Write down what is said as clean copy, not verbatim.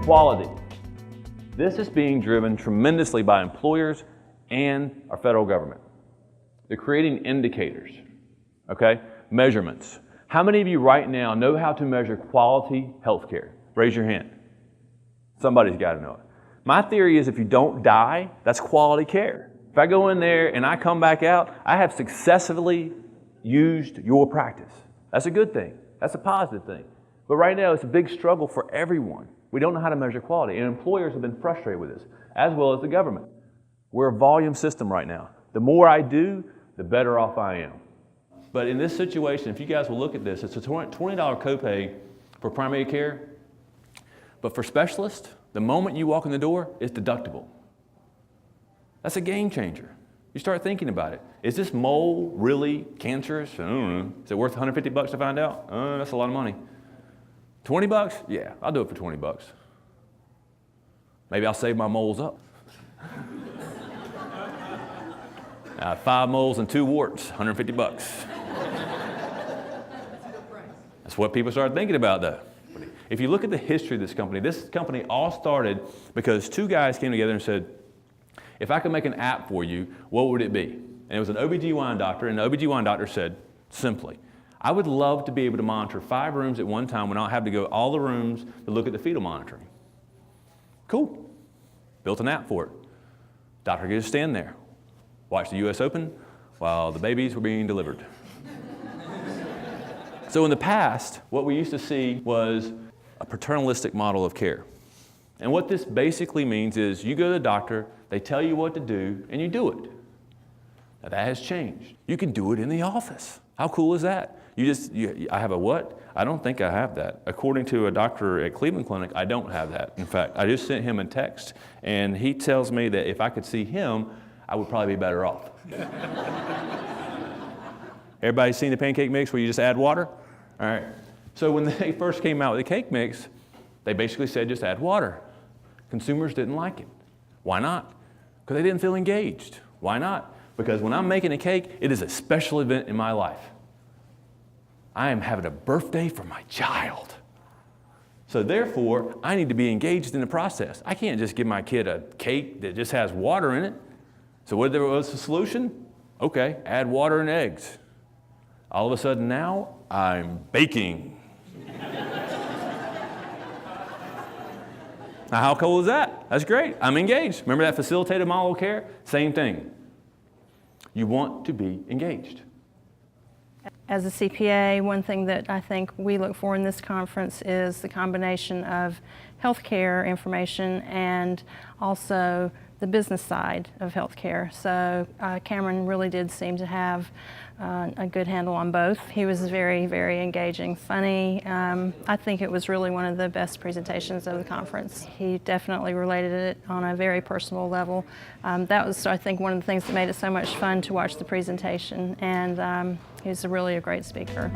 quality. This is being driven tremendously by employers and our federal government. They're creating indicators, okay? Measurements. How many of you right now know how to measure quality healthcare? Raise your hand. Somebody's got to know it. My theory is if you don't die, that's quality care. If I go in there and I come back out, I have successfully used your practice. That's a good thing. That's a positive thing. But right now, it's a big struggle for everyone. We don't know how to measure quality, and employers have been frustrated with this, as well as the government. We're a volume system right now. The more I do, the better off I am. But in this situation, if you guys will look at this, it's a $20 copay for primary care, but for specialists, the moment you walk in the door, it's deductible. That's a game changer. You start thinking about it. Is this mole really cancerous? I don't know. Is it worth $150 to find out? That's a lot of money. 20 bucks? Yeah, I'll do it for 20 bucks. Maybe I'll save my moles up. 5 moles and 2 warts, 150 bucks. That's what people started thinking about though. If you look at the history of this company all started because 2 guys came together and said, if I could make an app for you, what would it be? And it was an OBGYN doctor, and the OBGYN doctor said, simply, I would love to be able to monitor 5 rooms at one time when I don't have to go all the rooms to look at the fetal monitoring. Cool. Built an app for it. Doctor could just stand there, watch the US Open while the babies were being delivered. So in the past, what we used to see was a paternalistic model of care. And what this basically means is you go to the doctor, they tell you what to do, and you do it. Now that has changed. You can do it in the office. How cool is that? I have a what? I don't think I have that. According to a doctor at Cleveland Clinic, I don't have that. In fact, I just sent him a text, and he tells me that if I could see him, I would probably be better off. Everybody seen the pancake mix where you just add water? All right. So when they first came out with the cake mix, they basically said just add water. Consumers didn't like it. Why not? Because they didn't feel engaged. Why not? Because when I'm making a cake, it is a special event in my life. I am having a birthday for my child. So therefore, I need to be engaged in the process. I can't just give my kid a cake that just has water in it. So what was the solution? Okay, add water and eggs. All of a sudden now, I'm baking. Now how cool is that? That's great. I'm engaged. Remember that facilitated model of care? Same thing. You want to be engaged. As a CPA, one thing that I think we look for in this conference is the combination of healthcare information and also the business side of healthcare. So Cameron really did seem to have a good handle on both. He was very, very engaging, funny. I think it was really one of the best presentations of the conference. He definitely related it on a very personal level. That was, I think, one of the things that made it so much fun to watch the presentation, and he was really a great speaker.